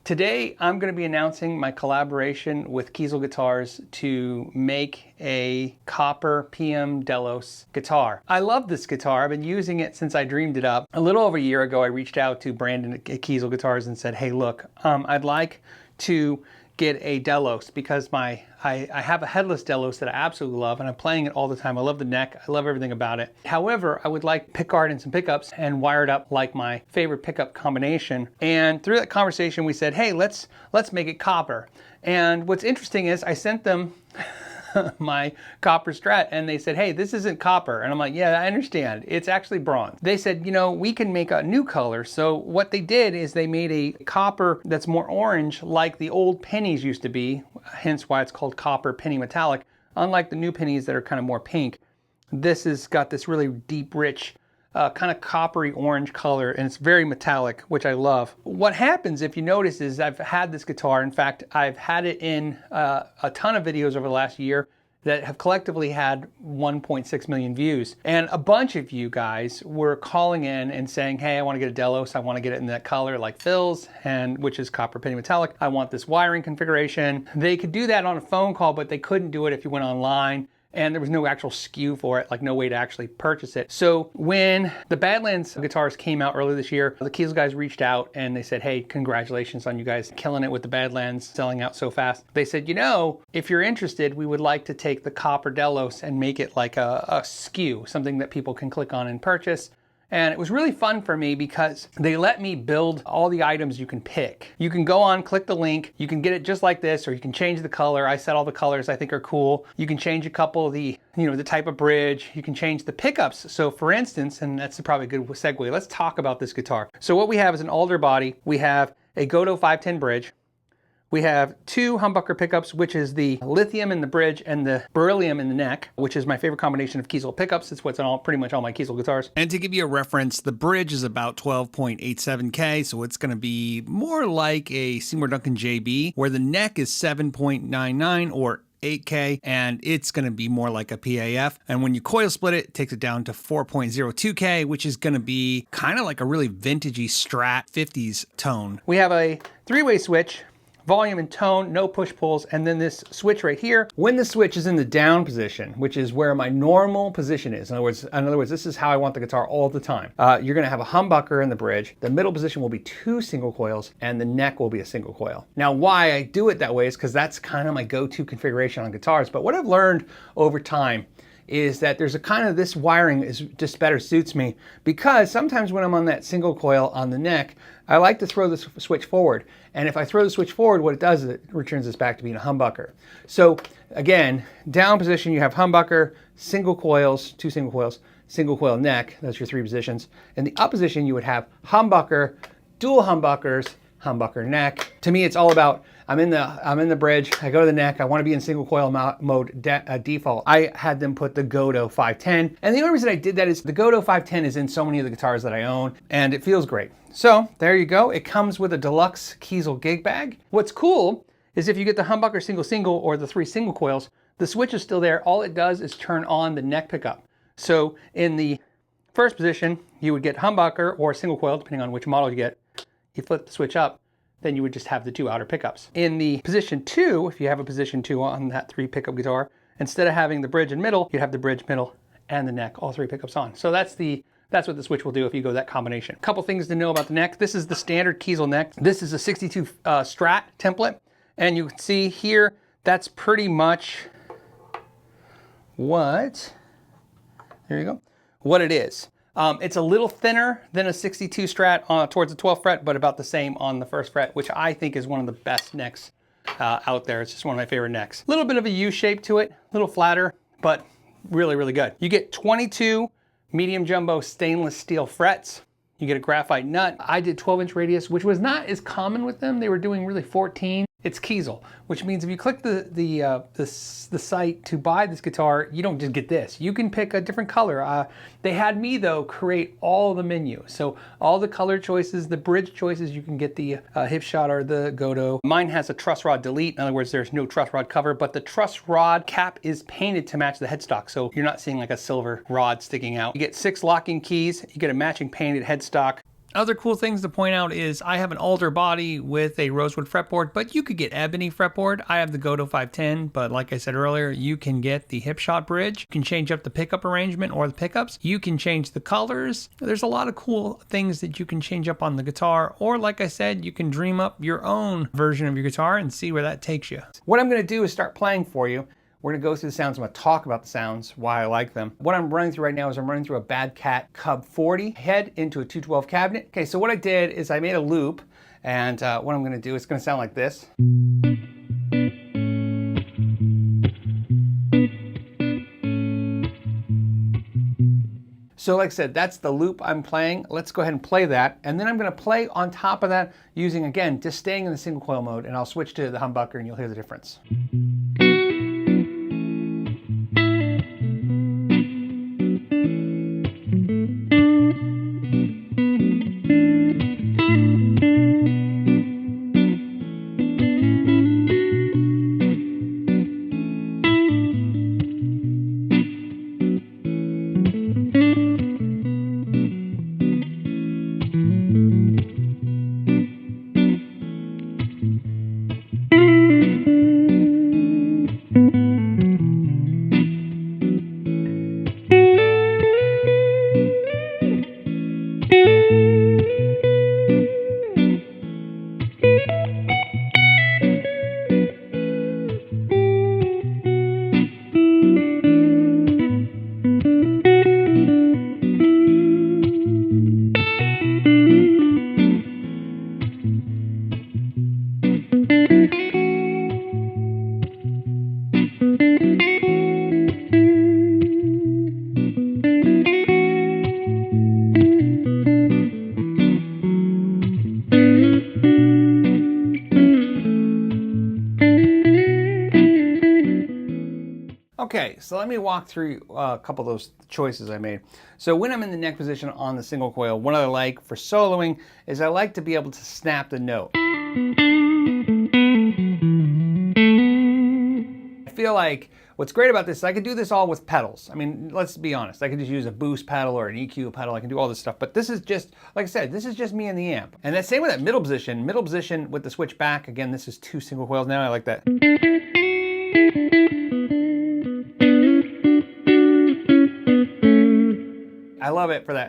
Today, I'm going to be announcing my collaboration with Kiesel Guitars to make a copper PM Delos guitar. I love this guitar. I've been using it since I dreamed it up. A little over a year ago, I reached out to Brandon at Kiesel Guitars and said, hey, look, I'd like to get a Delos because I have a headless Delos that I absolutely love, and I'm playing it all the time. I love the neck. I love everything about it. However, I would like pickguard and some pickups and wire it up like my favorite pickup combination. And through that conversation, we said, hey, let's make it copper. And what's interesting is I sent them my copper Strat and they said, hey, this isn't copper. And I'm like, yeah, I understand. It's actually bronze. They said, you know, we can make a new color. So what they did is they made a copper that's more orange like the old pennies used to be, hence why it's called copper penny metallic. Unlike the new pennies that are kind of more pink, this has got this really deep, rich, kind of coppery orange color, and it's very metallic, which I love. What happens, if you notice, is I've had this guitar. In fact, I've had it in a ton of videos over the last year that have collectively had 1.6 million views. And a bunch of you guys were calling in and saying, hey, I want to get a Delos. I want to get it in that color like Phil's, and which is copper penny metallic. I want this wiring configuration. They could do that on a phone call, but they couldn't do it if you went online. And there was no actual SKU for it, like no way to actually purchase it. So when the Badlands guitars came out earlier this year, the Kiesel guys reached out and they said, hey, congratulations on you guys killing it with the Badlands, selling out so fast. They said, you know, if you're interested, we would like to take the copper Delos and make it like a SKU, something that people can click on and purchase. And it was really fun for me because they let me build all the items you can pick. You can go on, click the link, you can get it just like this, or you can change the color. I set all the colors I think are cool. You can change a couple of the, the type of bridge. You can change the pickups. So for instance, and that's probably a good segue, let's talk about this guitar. So what we have is an alder body. We have a Goto 510 bridge. We have two humbucker pickups, which is the lithium in the bridge and the beryllium in the neck, which is my favorite combination of Kiesel pickups. It's what's on pretty much all my Kiesel guitars. And to give you a reference, the bridge is about 12.87K, so it's going to be more like a Seymour Duncan JB, where the neck is 7.99 or 8K, and it's going to be more like a PAF. And when you coil split it, it takes it down to 4.02K, which is going to be kind of like a really vintagey Strat 50s tone. We have a three-way switch, volume and tone, no push pulls, and then this switch right here. When the switch is in the down position, which is where my normal position is, in other words, this is how I want the guitar all the time. You're gonna have a humbucker in the bridge. The middle position will be two single coils, and the neck will be a single coil. Now, why I do it that way is because that's kind of my go-to configuration on guitars. But what I've learned over time is that there's a kind of this wiring is just better suits me, because sometimes when I'm on that single coil on the neck, I like to throw the switch forward. And if I throw the switch forward, what it does is it returns this back to being a humbucker. So again, down position, you have humbucker, single coils, two single coils, single coil neck, that's your three positions. In the up position, you would have humbucker, dual humbuckers, humbucker neck. To me, it's all about, I'm in the bridge, I go to the neck, I want to be in single coil mode default. I had them put the Goto 510. And the only reason I did that is the Goto 510 is in so many of the guitars that I own, and it feels great. So there you go. It comes with a deluxe Kiesel gig bag. What's cool is if you get the humbucker single or the three single coils, the switch is still there. All it does is turn on the neck pickup. So in the first position, you would get humbucker or single coil, depending on which model you get. You flip the switch up, then you would just have the two outer pickups. In the position 2, if you have a position 2 on that 3 pickup guitar, instead of having the bridge and middle, you'd have the bridge, middle, and the neck, all 3 pickups on. So that's what the switch will do if you go that combination. A couple things to know about the neck. This is the standard Kiesel neck. This is a 62 Strat template. And you can see here, that's pretty much what it is. It's a little thinner than a 62 Strat towards the 12th fret, but about the same on the 1st fret, which I think is one of the best necks out there. It's just one of my favorite necks. A little bit of a U shape to it, a little flatter, but really, really good. You get 22 medium jumbo stainless steel frets. You get a graphite nut. I did 12-inch radius, which was not as common with them. They were doing really 14. It's Kiesel, which means if you click the site to buy this guitar, you don't just get this. You can pick a different color. They had me, though, create all the menu. So all the color choices, the bridge choices, you can get the hip shot or the Goto. Mine has a truss rod delete. In other words, there's no truss rod cover, but the truss rod cap is painted to match the headstock. So you're not seeing like a silver rod sticking out. You get 6 locking keys. You get a matching painted headstock. Other cool things to point out is I have an alder body with a rosewood fretboard, but you could get ebony fretboard. I have the Goto 510, but like I said earlier, you can get the Hipshot bridge. You can change up the pickup arrangement or the pickups. You can change the colors. There's a lot of cool things that you can change up on the guitar, or like I said, you can dream up your own version of your guitar and see where that takes you. What I'm going to do is start playing for you. We're going to go through the sounds. I'm going to talk about the sounds, why I like them. What I'm running through right now is I'm running through a Bad Cat Cub 40 head into a 212 cabinet. Okay, so what I did is I made a loop, and what I'm going to do is going to sound like this. So like I said, that's the loop I'm playing. Let's go ahead and play that. And then I'm going to play on top of that using, again, just staying in the single coil mode, and I'll switch to the humbucker and you'll hear the difference. Okay, so let me walk through a couple of those choices I made. So when I'm in the neck position on the single coil, what I like for soloing is I like to be able to snap the note. I feel like what's great about this is I could do this all with pedals. I mean, let's be honest. I could just use a boost pedal or an EQ pedal. I can do all this stuff. But this is just, like I said, this is just me and the amp. And that same with that middle position with the switch back. Again, this is 2 single coils now. I like that. I love it for that.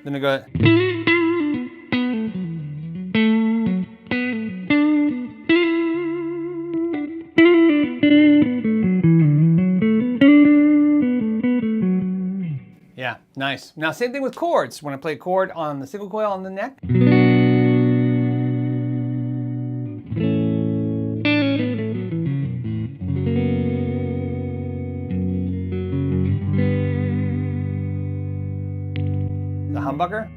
Then I go. Yeah, nice. Now, same thing with chords. When I play a chord on the single coil on the neck. The humbucker.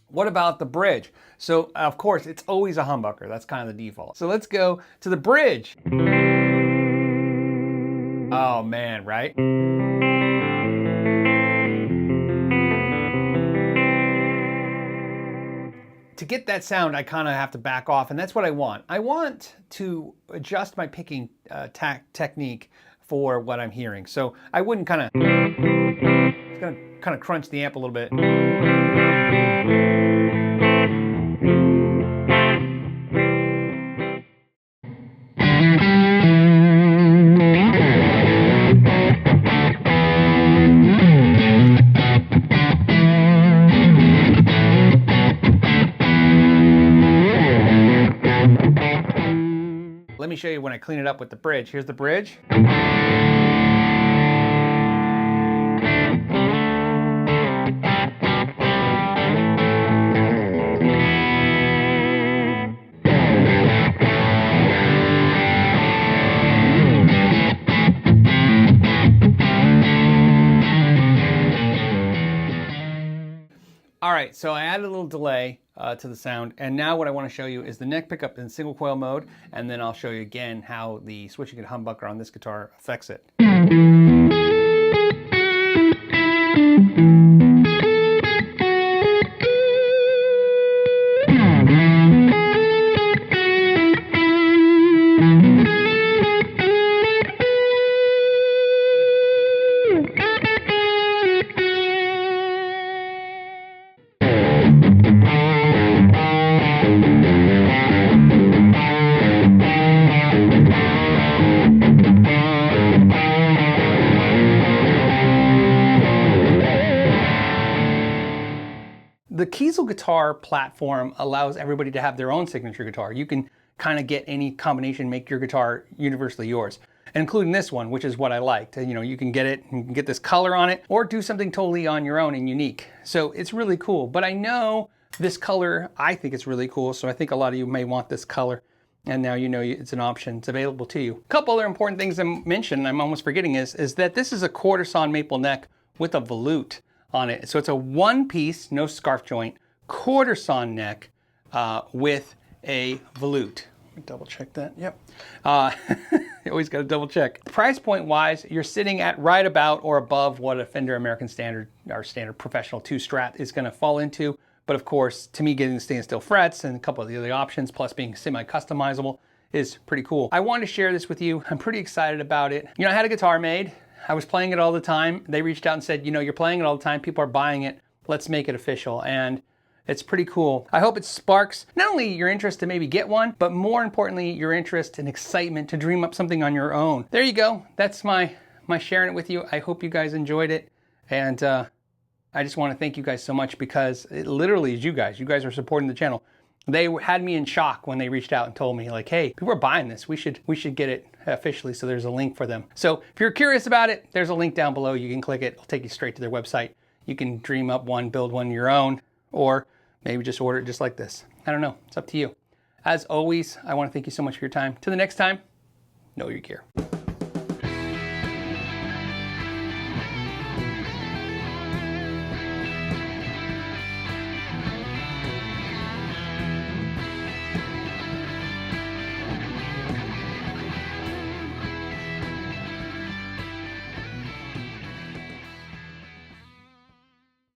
What about the bridge? So of course, it's always a humbucker. That's kind of the default. So let's go to the bridge. Oh man, right? To get that sound, I kind of have to back off, and that's what I want. I want to adjust my picking technique for what I'm hearing. So I wouldn't it's gonna kind of crunch the amp a little bit. Let me show you when I clean it up with the bridge. Here's the bridge. All right, so I added a little delay to the sound, and now what I want to show you is the neck pickup in single coil mode, and then I'll show you again how the switching and humbucker on this guitar affects it. The Kiesel guitar platform allows everybody to have their own signature guitar. You can kind of get any combination, make your guitar universally yours, including this one, which is what I liked. You know, you can get it, you can get this color on it, or do something totally on your own and unique. So it's really cool. But I know this color, I think it's really cool. So I think a lot of you may want this color. And now you know it's an option. It's available to you. A couple other important things I mentioned, I'm almost forgetting, is that this is a quarter-sawn maple neck with a volute on it. So it's a one-piece, no scarf joint, quarter-sawn neck with a volute. Let me double check that. Yep. You always got to double check. Price point wise, you're sitting at right about or above what a Fender American Standard, our standard professional 2-strat is going to fall into. But of course, to me, getting the stainless steel frets and a couple of the other options, plus being semi-customizable, is pretty cool. I wanted to share this with you. I'm pretty excited about it. You know, I had a guitar made. I was playing it all the time. They reached out and said, you know, you're playing it all the time. People are buying it. Let's make it official. And it's pretty cool. I hope it sparks not only your interest to maybe get one, but more importantly, your interest and excitement to dream up something on your own. There you go. That's my sharing it with you. I hope you guys enjoyed it. And I just want to thank you guys so much, because it literally is you guys. You guys are supporting the channel. They had me in shock when they reached out and told me, like, hey, people are buying this. We should get it officially. So there's a link for them. So if you're curious about it, there's a link down below. You can click it. It'll take you straight to their website. You can dream up one, build one your own, or maybe just order it just like this. I don't know. It's up to you. As always, I want to thank you so much for your time. Till the next time, know your gear.